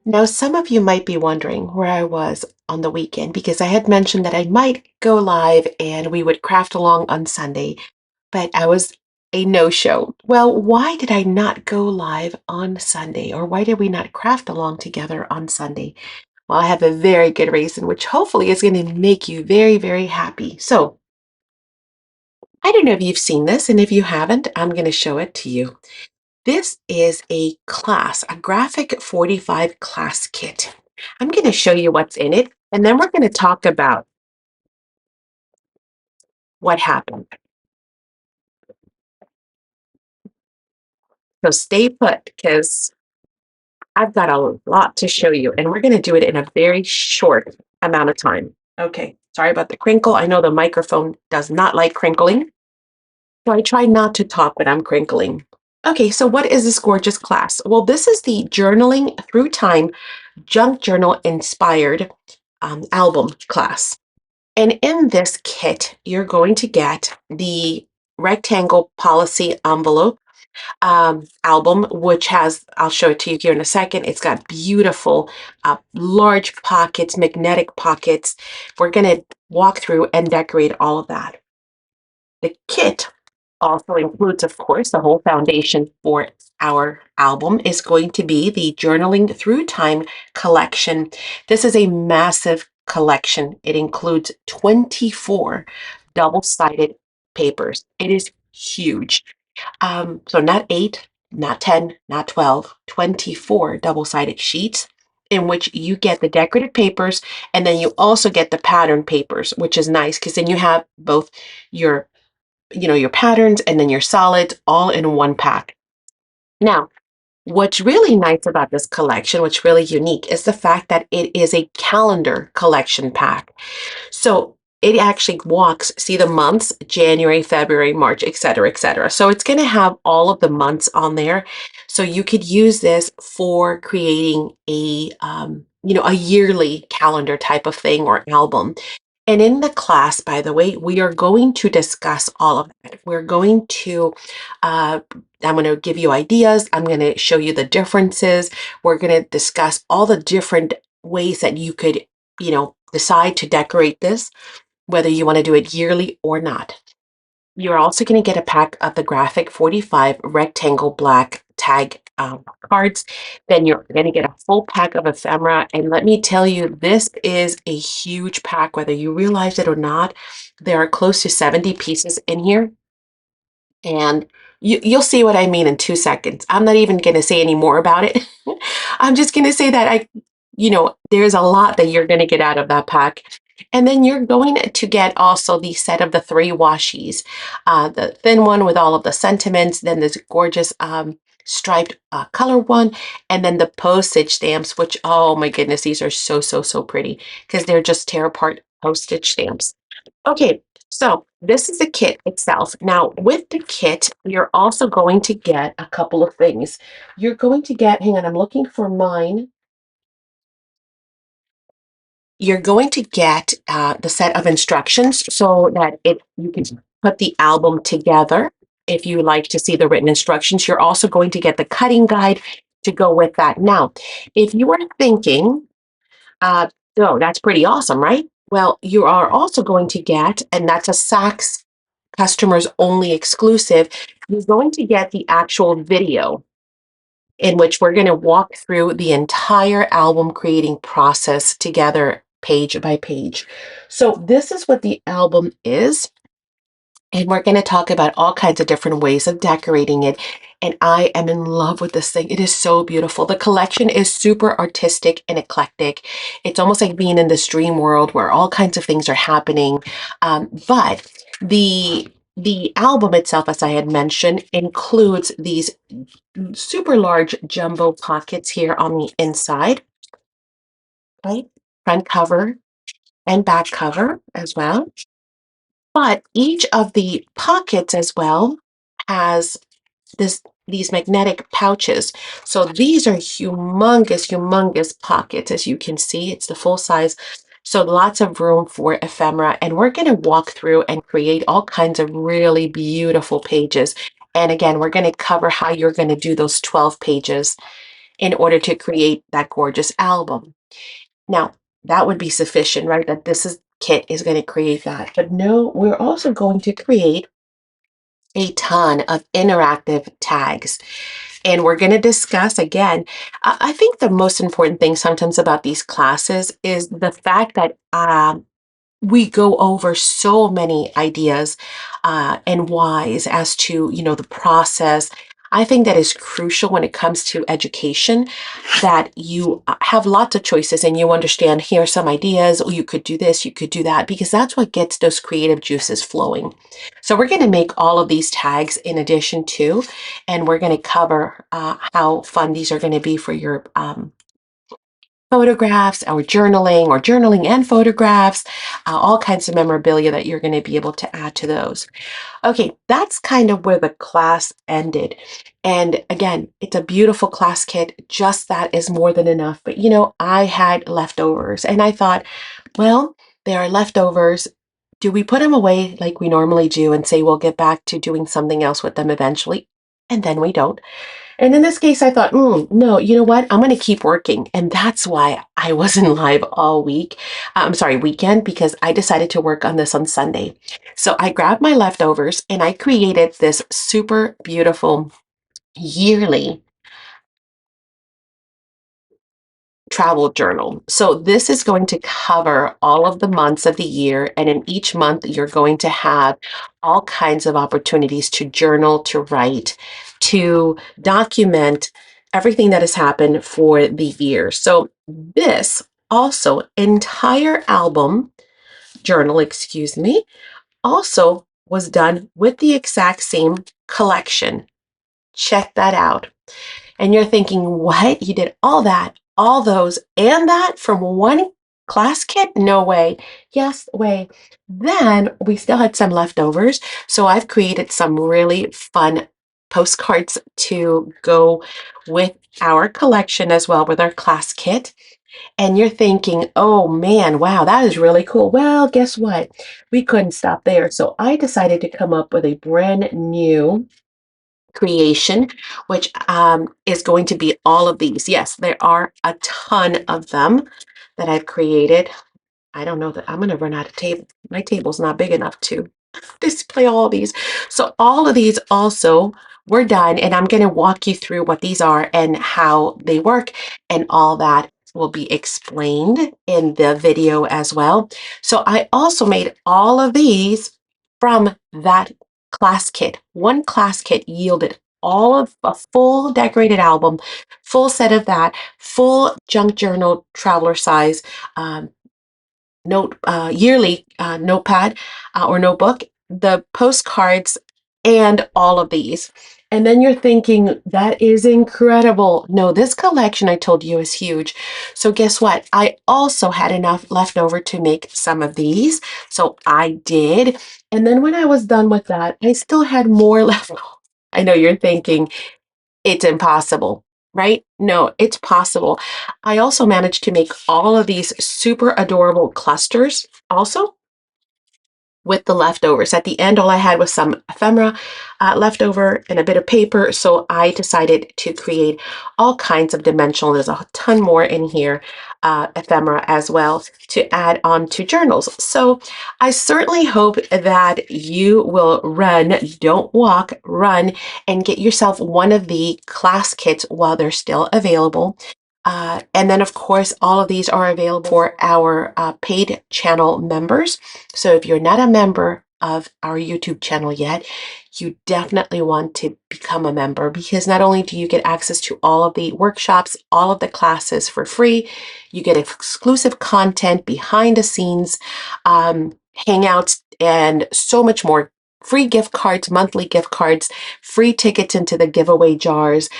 Now, some of you might be wondering where I was on the weekend because I had mentioned that I might go live and we would craft along on Sunday, but I was a no-show. Well, why did I not go live on Sunday, or why did we not craft along together on Sunday? Well, I have a very good reason, which hopefully is going to make you very, very happy. So, I don't know if you've seen this, and if you haven't, I'm going to show it to you. This is a class, a graphic 45 class kit. I'm going to show you what's in it, and then we're going to talk about what happened. So stay put because I've got a lot to show you, and we're going to do it in a very short amount of time. Okay, sorry about the crinkle. I know the microphone does not like crinkling, so I try not to talk when I'm crinkling. Okay, so what is this gorgeous class? Well, this is the Journaling Through Time Junk Journal Inspired album class. And in this kit, you're going to get the rectangle policy envelope album, which has, I'll show it to you here in a second. It's got beautiful, large pockets, magnetic pockets. We're going to walk through and decorate all of that. The kit also includes, of course, the whole foundation for our album is going to be the Journaling Through Time collection. This is a massive collection. It includes 24 double-sided papers. It is huge. So not 8, not 10, not 12, 24 double-sided sheets in which you get the decorative papers, and then you also get the pattern papers, which is nice because then you have both your your patterns and then your solids all in one pack. Now, what's really nice about this collection, what's really unique, is the fact that it is a calendar collection pack. So it actually walks, see the months, January, February, March, et cetera, et cetera. So it's going to have all of the months on there. So you could use this for creating a yearly calendar type of thing or album. And in the class, by the way, we are going to discuss all of that. We're going to, I'm going to give you ideas. I'm going to show you the differences. We're going to discuss all the different ways that you could, decide to decorate this, whether you want to do it yearly or not. You're also going to get a pack of the graphic 45 rectangle black tag cards. Then you're going to get a full pack of ephemera. And let me tell you, this is a huge pack, whether you realize it or not. There are close to 70 pieces in here. And you'll see what I mean in 2 seconds. I'm not even going to say any more about it. I'm just going to say that there's a lot that you're going to get out of that pack. And then you're going to get also the set of the 3 washies, the thin one with all of the sentiments, then this gorgeous striped color one, and then the postage stamps, which, oh my goodness, these are so, so, so pretty because they're just tear apart postage stamps. Okay, so this is the kit itself. Now, with the kit, you're also going to get a couple of things. You're going to get, hang on, I'm looking for mine. You're going to get the set of instructions so that you can put the album together. If you like to see the written instructions, you're also going to get the cutting guide to go with that. Now, if you are thinking, uh, oh, that's pretty awesome, right? Well, you are also going to get, and that's a Saks customers only exclusive, you're going to get the actual video in which we're going to walk through the entire album creating process together, page by page. So this is what the album is. And we're going to talk about all kinds of different ways of decorating it. And I am in love with this thing. It is so beautiful. The collection is super artistic and eclectic. It's almost like being in this dream world where all kinds of things are happening. But the album itself, as I had mentioned, includes these super large jumbo pockets here on the inside, right? Front cover and back cover as well. But each of the pockets as well has these magnetic pouches. So these are humongous, humongous pockets. As you can see, it's the full size. So lots of room for ephemera. And we're going to walk through and create all kinds of really beautiful pages. And again, we're going to cover how you're going to do those 12 pages in order to create that gorgeous album. Now, that would be sufficient, right? That this is kit is going to create that. But no, we're also going to create a ton of interactive tags. And we're going to discuss again. I think the most important thing sometimes about these classes is the fact that we go over so many ideas and whys as to the process. I think that is crucial when it comes to education, that you have lots of choices and you understand here are some ideas. Oh, you could do this, you could do that, because that's what gets those creative juices flowing. So we're going to make all of these tags in addition to, and we're going to cover how fun these are going to be for your photographs or journaling and photographs, all kinds of memorabilia that you're going to be able to add to those. Okay, that's kind of where the class ended. And again, it's a beautiful class kit. Just that is more than enough. But I had leftovers and I thought, well, there are leftovers. Do we put them away like we normally do and say we'll get back to doing something else with them eventually? And then we don't. And in this case, I thought, no, you know what? I'm going to keep working. And that's why I wasn't live all week. I'm sorry, weekend, because I decided to work on this on Sunday. So I grabbed my leftovers and I created this super beautiful yearly travel journal. So this is going to cover all of the months of the year. And in each month, you're going to have all kinds of opportunities to journal, to write, to document everything that has happened for the year. So this also entire album journal, excuse me, also was done with the exact same collection. Check that out. And you're thinking, what? You did all that, all those, and that from one class kit? No way. Yes, way. Then we still had some leftovers. So I've created some really fun postcards to go with our collection as well with our class kit. And you're thinking, oh man, wow, that is really cool. Well, guess what? We couldn't stop there. So I decided to come up with a brand new creation, which is going to be all of these. Yes, there are a ton of them that I've created. I don't know that I'm going to run out of table. My table's not big enough to display all these. So all of these also were done, and I'm going to walk you through what these are and how they work, and all that will be explained in the video as well. So I also made all of these from that class kit. One class kit yielded all of a full decorated album, full set of that, full junk journal traveler size yearly notepad or notebook, the postcards, and all of these. And then you're thinking, that is incredible. No, this collection I told you is huge. So guess what? I also had enough left over to make some of these. So I did. And then when I was done with that, I still had more left. I know you're thinking, it's impossible, right? No, it's possible. I also managed to make all of these super adorable clusters also with the leftovers. At the end, all I had was some ephemera left over and a bit of paper. So I decided to create all kinds of dimensional. There's a ton more in here, ephemera as well, to add on to journals. So I certainly hope that you will run, don't walk, run, and get yourself one of the class kits while they're still available. And then, of course, all of these are available for our paid channel members. So if you're not a member of our YouTube channel yet, you definitely want to become a member, because not only do you get access to all of the workshops, all of the classes for free, you get exclusive content, behind the scenes, hangouts, and so much more. Free gift cards, monthly gift cards, free tickets into the giveaway jars,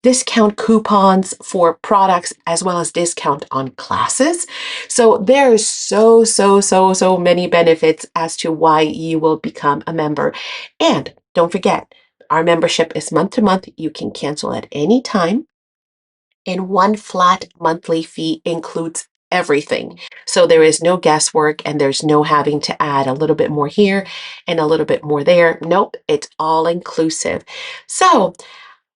discount coupons for products, as well as discount on classes. So there's so many benefits as to why you will become a member. And don't forget, our membership is month to month. You can cancel at any time. And one flat monthly fee includes everything. So there is no guesswork and there's no having to add a little bit more here and a little bit more there. Nope, it's all inclusive. So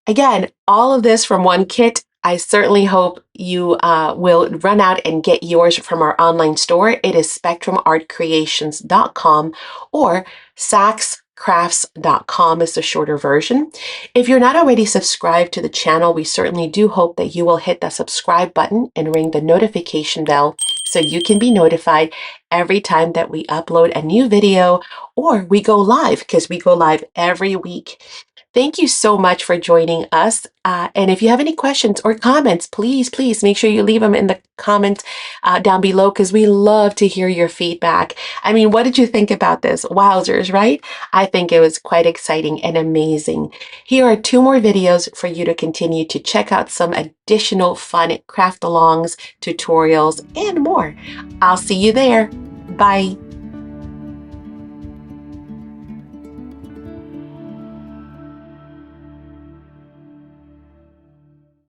again, all of this from one kit. I certainly hope you will run out and get yours from our online store. It is spectrumartcreations.com or saxcrafts.com is the shorter version. If you're not already subscribed to the channel, we certainly do hope that you will hit the subscribe button and ring the notification bell so you can be notified every time that we upload a new video or we go live, because we go live every week. Thank you so much for joining us. And if you have any questions or comments, please make sure you leave them in the comments down below, because we love to hear your feedback. I mean, what did you think about this? Wowzers, right? I think it was quite exciting and amazing. Here are 2 more videos for you to continue to check out some additional fun craft alongs, tutorials, and more. I'll see you there. Bye.